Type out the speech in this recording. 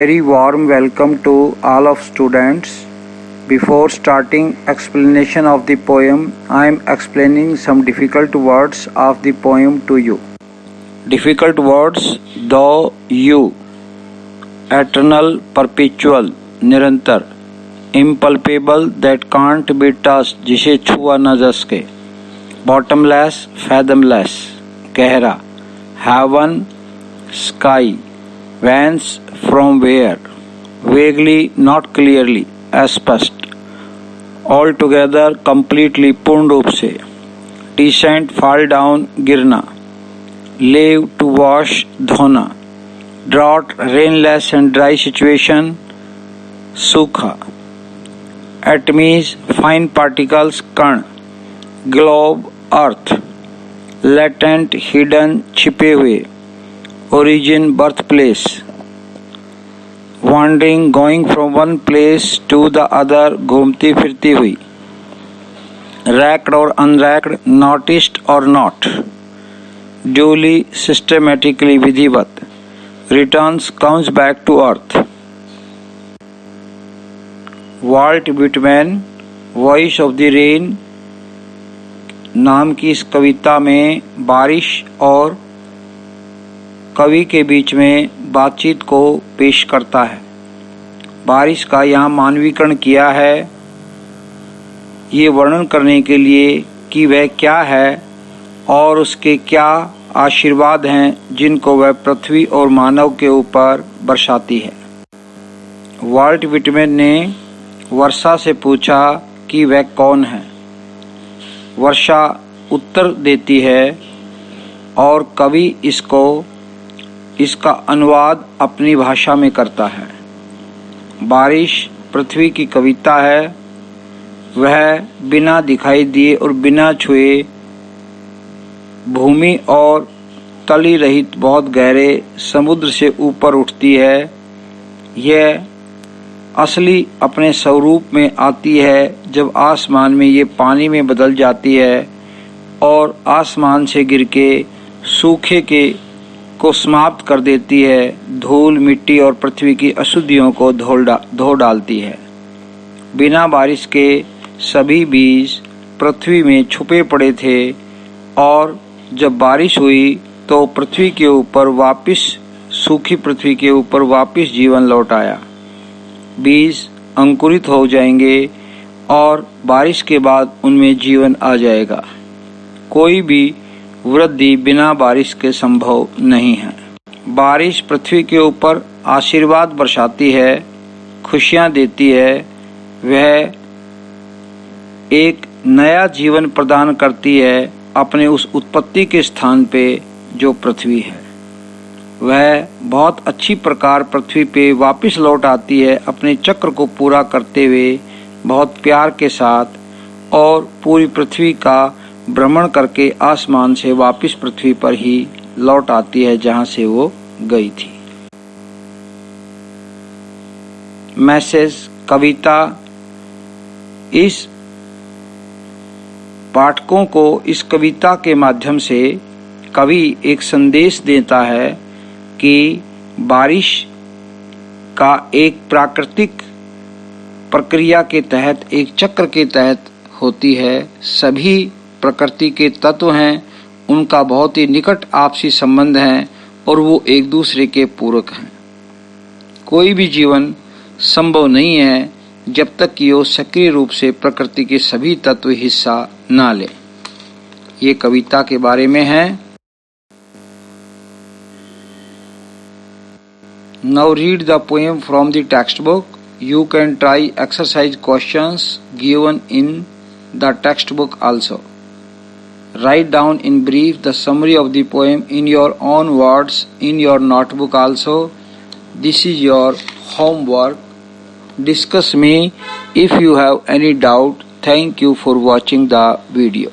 Very warm welcome to all of students. Before starting explanation of the poem, I am explaining some difficult words of the poem to you. Difficult words: though, you, eternal, perpetual, निरंतर, impalpable, that can't be touched, जिसे छुआ न जा सके, bottomless, fathomless, गहरा, heaven, sky, whence, from where, vaguely, not clearly, अस्पष्ट, altogether, completely, पूर्ण रूप से, descent, fall down, गिरना, lave, to wash, धोना, drought, rainless and dry situation, सूखा, atoms, fine particles, कण, globe, earth, latent, hidden, छिपे हुए, origin, birthplace, wandering, going from one place to the other, घूमती फिरती हुई, racked or unracked, noticed or not, duly, systematically, विधिवत, returns, comes back to earth. Walt Whitman, voice of the rain नाम की इस कविता में बारिश और कवि के बीच में बातचीत को पेश करता है। बारिश का यहाँ मानवीकरण किया है ये वर्णन करने के लिए कि वह क्या है और उसके क्या आशीर्वाद हैं जिनको वह पृथ्वी और मानव के ऊपर बरसाती है। वाल्ट विटमैन ने वर्षा से पूछा कि वह कौन है। वर्षा उत्तर देती है और कवि इसका अनुवाद अपनी भाषा में करता है। बारिश पृथ्वी की कविता है। वह बिना दिखाई दिए और बिना छुए भूमि और तली रहित बहुत गहरे समुद्र से ऊपर उठती है। यह असली अपने स्वरूप में आती है जब आसमान में ये पानी में बदल जाती है और आसमान से गिर के सूखे को समाप्त कर देती है। धूल, मिट्टी और पृथ्वी की अशुद्धियों को धो डालती है। बिना बारिश के सभी बीज पृथ्वी में छुपे पड़े थे और जब बारिश हुई तो पृथ्वी के ऊपर वापस सूखी पृथ्वी के ऊपर वापस जीवन लौट आया। बीज अंकुरित हो जाएंगे और बारिश के बाद उनमें जीवन आ जाएगा। कोई भी वृद्धि बिना बारिश के संभव नहीं है। बारिश पृथ्वी के ऊपर आशीर्वाद बरसाती है, खुशियां देती है। वह एक नया जीवन प्रदान करती है अपने उस उत्पत्ति के स्थान पे जो पृथ्वी है। वह बहुत अच्छी प्रकार पृथ्वी पे वापस लौट आती है अपने चक्र को पूरा करते हुए बहुत प्यार के साथ और पूरी पृथ्वी का भ्रमण करके आसमान से वापस पृथ्वी पर ही लौट आती है जहां से वो गई थी। मैसेज कविता इस पाठकों को इस कविता के माध्यम से कवि एक संदेश देता है कि बारिश का एक प्राकृतिक प्रक्रिया के तहत एक चक्र के तहत होती है। सभी प्रकृति के तत्व हैं, उनका बहुत ही निकट आपसी संबंध है और वो एक दूसरे के पूरक हैं। कोई भी जीवन संभव नहीं है जब तक कि वो सक्रिय रूप से प्रकृति के सभी तत्व हिस्सा ना ले। ये कविता के बारे में है। Now read the poem from the textbook. You can try exercise questions given in the textbook also. Write down in brief the summary of the poem in your own words in your notebook also. This is your homework. Discuss me if you have any doubt. Thank you for watching the video.